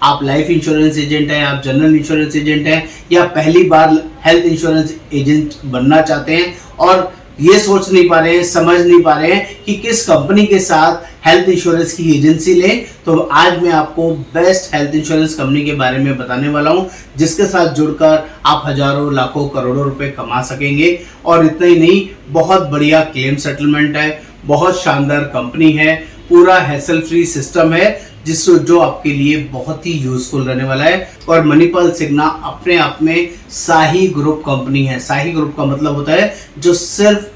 आप life insurance agent हैं, आप जनरल इंश्योरेंस एजेंट हैं, या पहली बार हेल्थ इंश्योरेंस एजेंट बनना चाहते हैं और ये सोच नहीं पा रहे हैं, समझ नहीं पा रहे हैं कि किस कंपनी के साथ हेल्थ इंश्योरेंस की एजेंसी लें, तो आज मैं आपको बेस्ट हेल्थ इंश्योरेंस कंपनी के बारे में बताने वाला हूं, जिसके साथ जुड़कर आप हजारों लाखों करोड़ों रुपए कमा सकेंगे। और इतना ही नहीं, बहुत बढ़िया क्लेम सेटलमेंट है, बहुत शानदार कंपनी है, पूरा हैसल फ्री सिस्टम है जो आपके लिए बहुत ही यूजफुल रहने वाला है। और मणिपाल सिग्ना अपने आप में शाही ग्रुप कंपनी है। शाही ग्रुप का मतलब होता है जो सिर्फ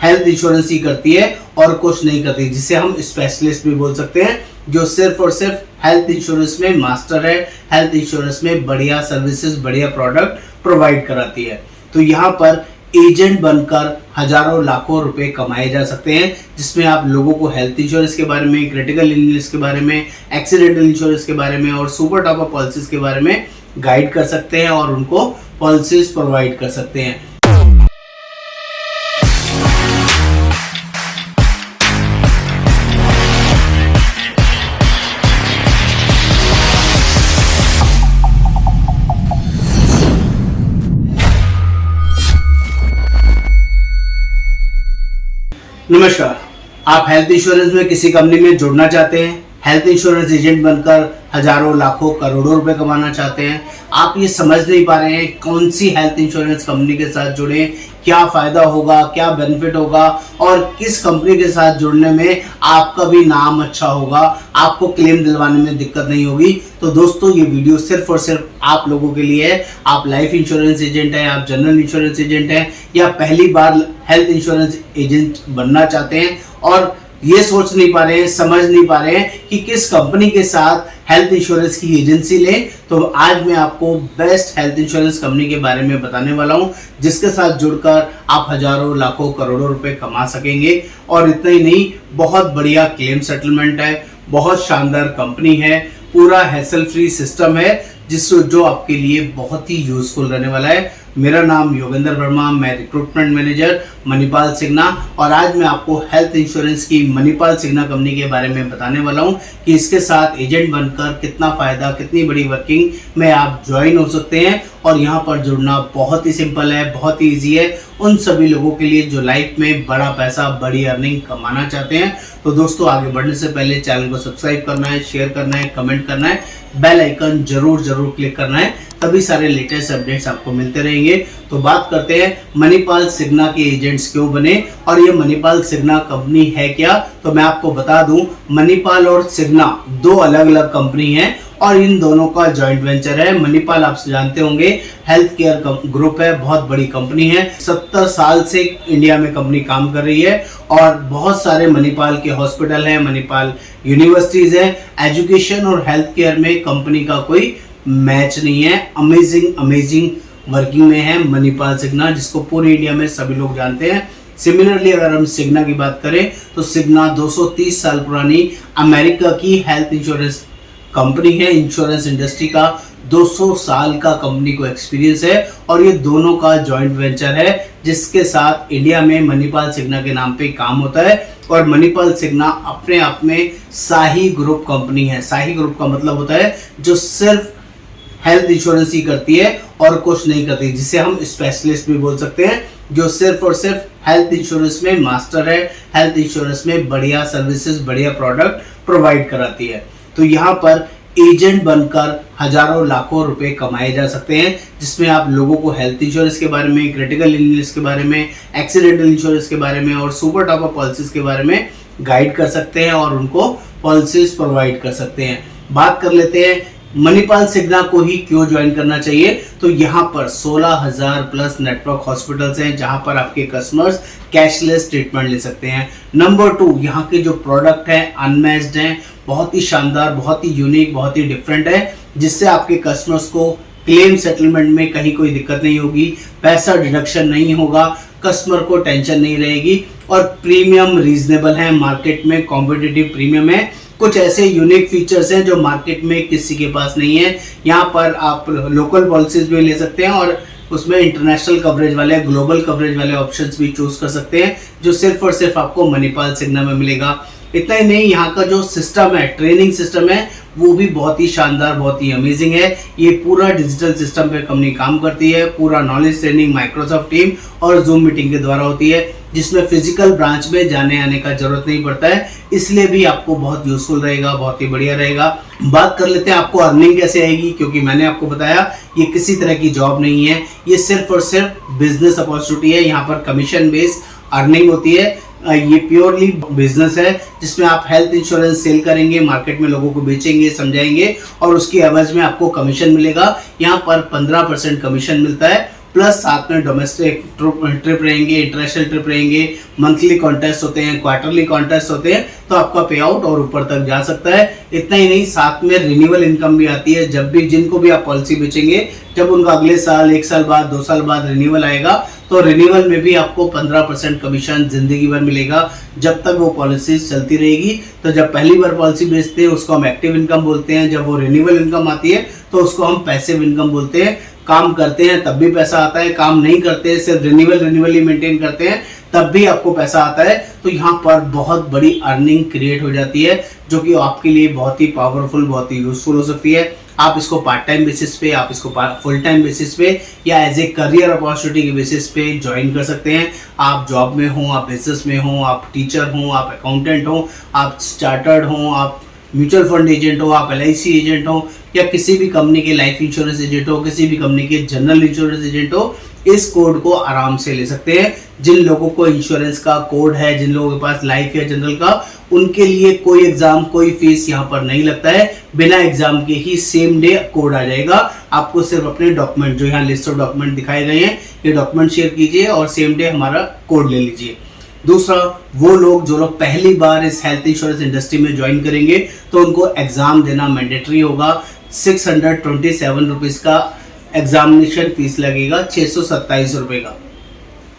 हेल्थ इंश्योरेंस ही करती है और कुछ नहीं करती, जिसे हम स्पेशलिस्ट भी बोल सकते हैं, जो सिर्फ और सिर्फ हेल्थ इंश्योरेंस में मास्टर है, हेल्थ इंश्योरेंस में बढ़िया सर्विसेज, बढ़िया प्रोडक्ट प्रोवाइड कराती है। तो यहाँ पर एजेंट बनकर हजारों लाखों रुपए कमाए जा सकते हैं, जिसमें आप लोगों को हेल्थ इंश्योरेंस के बारे में, क्रिटिकल इलनेस के बारे में, एक्सीडेंटल इंश्योरेंस के बारे में और सुपर टॉप अप पॉलिसीज के बारे में गाइड कर सकते हैं और उनको पॉलिसीज प्रोवाइड कर सकते हैं। नमस्कार, आप हेल्थ इंश्योरेंस में किसी कंपनी में जुड़ना चाहते हैं, हेल्थ इंश्योरेंस एजेंट बनकर हजारों लाखों करोड़ों रुपए कमाना चाहते हैं, आप ये समझ नहीं पा रहे हैं कौन सी हेल्थ इंश्योरेंस कंपनी के साथ जुड़े, क्या फायदा होगा, क्या बेनिफिट होगा और किस कंपनी के साथ जुड़ने में आपका भी नाम अच्छा होगा, आपको क्लेम दिलवाने में दिक्कत नहीं होगी। तो दोस्तों, ये वीडियो सिर्फ और सिर्फ आप लोगों के लिए है। आप लाइफ इंश्योरेंस एजेंट हैं, आप जनरल इंश्योरेंस एजेंट हैं, या पहली बार हेल्थ इंश्योरेंस एजेंट बनना चाहते हैं और ये सोच नहीं पा रहे हैं, समझ नहीं पा रहे हैं कि किस कंपनी के साथ हेल्थ इंश्योरेंस की एजेंसी लें, तो आज मैं आपको बेस्ट हेल्थ इंश्योरेंस कंपनी के बारे में बताने वाला हूं, जिसके साथ जुड़कर आप हजारों लाखों करोड़ों रुपए कमा सकेंगे। और इतना ही नहीं, बहुत बढ़िया क्लेम सेटलमेंट है, बहुत शानदार कंपनी है, पूरा हैसल फ्री सिस्टम है, जो आपके लिए बहुत ही यूजफुल रहने वाला है। मेरा नाम योगेंद्र वर्मा, मैं रिक्रूटमेंट मैनेजर मणिपाल सिग्ना, और आज मैं आपको हेल्थ इंश्योरेंस की मणिपाल सिग्ना कंपनी के बारे में बताने वाला हूं कि इसके साथ एजेंट बनकर कितना फायदा, कितनी बड़ी वर्किंग में आप ज्वाइन हो सकते हैं। और यहाँ पर जुड़ना बहुत ही सिंपल है, बहुत ही ईजी है उन सभी लोगों के लिए जो लाइफ में बड़ा पैसा, बड़ी अर्निंग कमाना चाहते हैं। तो दोस्तों, आगे बढ़ने से पहले चैनल को सब्सक्राइब करना है, शेयर करना है, कमेंट करना है, बेल आइकन जरूर क्लिक करना है, तभी सारे लेटेस्ट अपडेट्स आपको मिलते रहेंगे। तो बात करते हैं मणिपाल सिग्ना के एजेंट्स क्यों बने और ये मणिपाल सिग्ना कंपनी है क्या। तो मैं आपको बता दूं, मणिपाल और सिग्ना दो अलग अलग कंपनी हैं और इन दोनों का जॉइंट वेंचर है। मणिपाल आप जानते होंगे हेल्थ केयर ग्रुप है, बहुत बड़ी कंपनी है, 70 साल से इंडिया में कंपनी काम कर रही है और बहुत सारे मणिपाल के हॉस्पिटल हैं, मणिपाल यूनिवर्सिटीज हैं। एजुकेशन और हेल्थ केयर में कंपनी का कोई मैच नहीं है। अमेजिंग वर्किंग में है मणिपाल सिग्ना, जिसको पूरे इंडिया में सभी लोग जानते हैं। सिमिलरली अगर हम सिग्ना की बात करें तो सिग्ना 230 साल पुरानी अमेरिका की हेल्थ इंश्योरेंस कंपनी है। इंश्योरेंस इंडस्ट्री का 200 साल का कंपनी को एक्सपीरियंस है और ये दोनों का जॉइंट वेंचर है, जिसके साथ इंडिया में मणिपाल सिग्ना के नाम पे काम होता है। और मणिपाल सिग्ना अपने आप में शाही ग्रुप कंपनी है। शाही ग्रुप का मतलब होता है जो सिर्फ हेल्थ इंश्योरेंस ही करती है और कुछ नहीं करती, जिसे हम स्पेशलिस्ट भी बोल सकते हैं, जो सिर्फ और सिर्फ हेल्थ इंश्योरेंस में मास्टर है, हेल्थ इंश्योरेंस में बढ़िया सर्विसेज, बढ़िया प्रोडक्ट प्रोवाइड कराती है। तो यहाँ पर एजेंट बनकर हजारों लाखों रुपए कमाए जा सकते हैं, जिसमें आप लोगों को हेल्थ इंश्योरेंस के बारे में, क्रिटिकल इलनेस के बारे में, एक्सीडेंटल इंश्योरेंस के बारे में और सुपर टॉप अप पॉलिसीज के बारे में गाइड कर सकते हैं और उनको पॉलिसीज प्रोवाइड कर सकते हैं। बात कर लेते हैं मणिपाल सिग्ना को ही क्यों ज्वाइन करना चाहिए। तो यहाँ पर 16,000 प्लस नेटवर्क हॉस्पिटल्स हैं, जहाँ पर आपके कस्टमर्स कैशलेस ट्रीटमेंट ले सकते हैं। नंबर 2, यहाँ के जो प्रोडक्ट हैं अनमैच्ड हैं, बहुत ही शानदार, बहुत ही यूनिक, बहुत ही डिफरेंट है, जिससे आपके कस्टमर्स को क्लेम सेटलमेंट में कहीं कोई दिक्कत नहीं होगी, पैसा डिडक्शन नहीं होगा, कस्टमर को टेंशन नहीं रहेगी और प्रीमियम रीजनेबल है, मार्केट में कॉम्पिटिटिव प्रीमियम है। कुछ ऐसे यूनिक फीचर्स हैं जो मार्केट में किसी के पास नहीं है। यहाँ पर आप लोकल पॉलिसीज भी ले सकते हैं और उसमें इंटरनेशनल कवरेज वाले, ग्लोबल कवरेज वाले ऑप्शंस भी चूज कर सकते हैं, जो सिर्फ और सिर्फ आपको मणिपाल सिग्ना में मिलेगा। इतना ही नहीं, यहाँ का जो सिस्टम है, ट्रेनिंग सिस्टम है, वो भी बहुत ही शानदार, बहुत ही अमेजिंग है। ये पूरा डिजिटल सिस्टम पे कंपनी काम करती है। पूरा नॉलेज ट्रेनिंग माइक्रोसॉफ्ट टीम और जूम मीटिंग के द्वारा होती है, जिसमें फिजिकल ब्रांच में जाने आने का जरूरत नहीं पड़ता है। इसलिए भी आपको बहुत यूजफुल रहेगा, बहुत ही बढ़िया रहेगा। बात कर लेते हैं आपको अर्निंग कैसे आएगी, क्योंकि मैंने आपको बताया ये किसी तरह की जॉब नहीं है, ये सिर्फ और सिर्फ बिजनेस अपॉर्चुनिटी है। यहाँ पर कमीशन बेस्ड अर्निंग होती है। ये प्योरली बिजनेस है, जिसमें आप हेल्थ इंश्योरेंस सेल करेंगे, मार्केट में लोगों को बेचेंगे, समझाएंगे और उसकी एवज में आपको कमीशन मिलेगा। यहाँ पर 15% कमीशन मिलता है, प्लस साथ में डोमेस्टिक ट्रिप रहेंगे, इंटरनेशनल ट्रिप रहेंगे, मंथली कॉन्टेस्ट होते हैं, क्वार्टरली कॉन्टेस्ट होते हैं, तो आपका पे आउट और ऊपर तक जा सकता है। इतना ही नहीं, साथ में रिन्यूअल इनकम भी आती है। जब भी जिनको भी आप पॉलिसी बेचेंगे, जब उनका अगले साल, 1 साल बाद, 2 साल बाद रिन्यूअल आएगा, तो रिन्यूअल में भी आपको 15% कमीशन जिंदगी भर मिलेगा, जब तक वो पॉलिसी चलती रहेगी। तो जब पहली बार पॉलिसी बेचते हैं उसको हम एक्टिव इनकम बोलते हैं, जब वो रिन्यूअल इनकम आती है तो उसको हम पैसिव इनकम बोलते हैं। काम करते हैं तब भी पैसा आता है, काम नहीं करते, सिर्फ रिन्यूअल ही मेंटेन करते हैं, तब भी आपको पैसा आता है। तो यहाँ पर बहुत बड़ी अर्निंग क्रिएट हो जाती है, जो कि आपके लिए बहुत ही पावरफुल, बहुत ही यूजफुल हो सकती है। आप इसको पार्ट टाइम बेसिस पे, आप इसको फुल टाइम बेसिस पे या एज ए करियर अपॉर्चुनिटी के बेसिस पे ज्वाइन कर सकते हैं। आप जॉब में हो, आप बिजनेस में हो, आप टीचर हो, आप अकाउंटेंट हो, आप चार्टर्ड हो, आप म्यूचुअल फंड एजेंट हो, आप LIC एजेंट हो, या किसी भी कंपनी के लाइफ इंश्योरेंस एजेंट हो, किसी भी कंपनी के जनरल इंश्योरेंस एजेंट हो, इस कोड को आराम से ले सकते हैं। जिन लोगों को इंश्योरेंस का कोड है, जिन लोगों के पास लाइफ या जनरल का, उनके लिए कोई एग्जाम, कोई फीस यहाँ पर नहीं लगता है। बिना एग्जाम के ही सेम डे कोड आ जाएगा। आपको सिर्फ अपने डॉक्यूमेंट, जो यहाँ लिस्ट ऑफ डॉक्यूमेंट दिखाए गए हैं, ये डॉक्यूमेंट शेयर कीजिए और सेम डे हमारा कोड ले लीजिए। दूसरा, वो लोग जो लोग पहली बार इस हेल्थ इंश्योरेंस इंडस्ट्री में ज्वाइन करेंगे, तो उनको एग्जाम देना मैंडेटरी होगा। 627 रुपीज का एग्जामिनेशन फीस लगेगा, 627 रुपए का,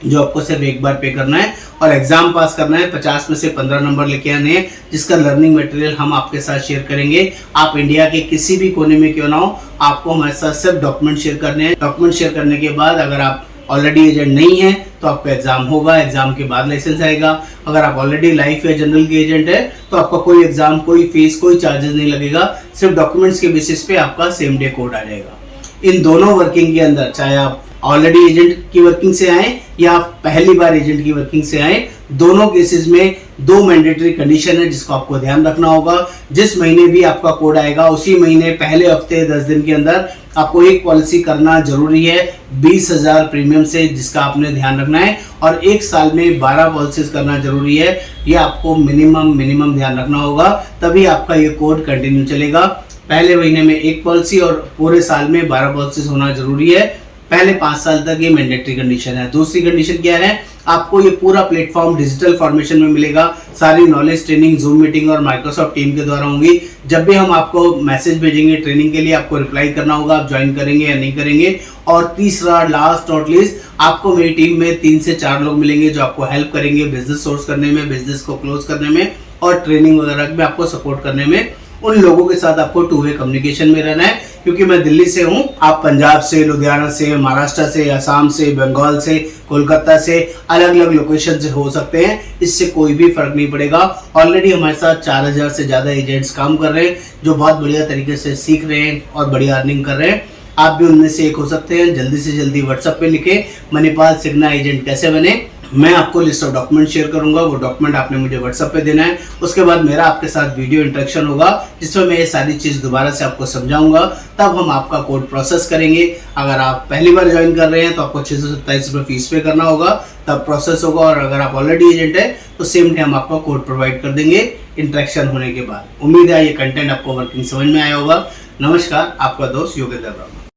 जो आपको सिर्फ एक बार पे करना है और एग्जाम पास करना है। 50 में से 15 नंबर लेके आने हैं, जिसका लर्निंग मटेरियल हम आपके साथ शेयर करेंगे। आप इंडिया के किसी भी कोने में क्यों ना हो, आपको हमारे साथ सिर्फ डॉक्यूमेंट शेयर करने हैं। डॉक्यूमेंट शेयर करने के बाद अगर आप ऑलरेडी एजेंट नहीं है तो आपका एग्जाम होगा, एग्जाम के बाद लाइसेंस आएगा। अगर आप ऑलरेडी लाइफ या जनरल के एजेंट है तो आपका कोई एग्जाम, कोई फीस, कोई चार्जेस नहीं लगेगा। सिर्फ डॉक्यूमेंट्स के बेसिस पे आपका सेम डे कोड आ जाएगा। इन दोनों वर्किंग के अंदर, चाहे आप ऑलरेडी एजेंट की वर्किंग से आए या पहली बार एजेंट की वर्किंग से आए, दोनों केसेस में 2 मैंडेटरी कंडीशन है जिसको आपको ध्यान रखना होगा। जिस महीने भी आपका कोड आएगा, उसी महीने पहले हफ्ते 10 दिन के अंदर आपको एक पॉलिसी करना जरूरी है 20,000 प्रीमियम से, जिसका आपने ध्यान रखना है। और 1 साल में 12 पॉलिसीज करना जरूरी है, ये आपको मिनिमम ध्यान रखना होगा, तभी आपका ये कोड कंटिन्यू चलेगा। पहले महीने में 1 पॉलिसी और पूरे साल में 12 पॉलिसीज होना जरूरी है। पहले 5 साल तक ये मैंडेटरी कंडीशन है। दूसरी कंडीशन क्या है, आपको ये पूरा प्लेटफॉर्म डिजिटल फॉर्मेशन में मिलेगा। सारी नॉलेज ट्रेनिंग जूम मीटिंग और माइक्रोसॉफ्ट टीम के द्वारा होंगी। जब भी हम आपको मैसेज भेजेंगे ट्रेनिंग के लिए, आपको रिप्लाई करना होगा, आप ज्वाइन करेंगे या नहीं करेंगे। और तीसरा, लास्ट नॉट लीस्ट, आपको मेरी टीम में 3 से 4 लोग मिलेंगे जो आपको हेल्प करेंगे बिजनेस सोर्स करने में, बिजनेस को क्लोज करने में और ट्रेनिंग वगैरह में आपको सपोर्ट करने में। उन लोगों के साथ आपको 2 वे कम्युनिकेशन में रहना है, क्योंकि मैं दिल्ली से हूँ, आप पंजाब से, लुधियाना से, महाराष्ट्र से, असम से, बंगाल से, कोलकाता से, अलग अलग लोकेशन से हो सकते हैं। इससे कोई भी फर्क नहीं पड़ेगा। ऑलरेडी हमारे साथ 4000 से ज्यादा एजेंट्स काम कर रहे हैं, जो बहुत बढ़िया तरीके से सीख रहे हैं और बढ़िया अर्निंग कर रहे हैं। आप भी उनमें से एक हो सकते हैं। जल्दी से जल्दी व्हाट्सएप पे लिखे मणिपाल सिग्ना एजेंट कैसे बने। मैं आपको लिस्ट ऑफ डॉक्यूमेंट शेयर करूंगा, वो डॉक्यूमेंट आपने मुझे व्हाट्सएप पे देना है। उसके बाद मेरा आपके साथ वीडियो इंटरेक्शन होगा, जिसमें मैं ये सारी चीज़ दोबारा से आपको समझाऊंगा। तब हम आपका कोड प्रोसेस करेंगे। अगर आप पहली बार ज्वाइन कर रहे हैं तो आपको 627 रुपये फीस पे करना होगा, तब प्रोसेस होगा। और अगर आप ऑलरेडी एजेंट है तो सेम डे हम आपका कोड प्रोवाइड कर देंगे इंटरेक्शन होने के बाद। उम्मीद है ये कंटेंट आपको वर्किंग समझ में आया होगा। नमस्कार, आपका दोस्त योगेंद्र वर्मा।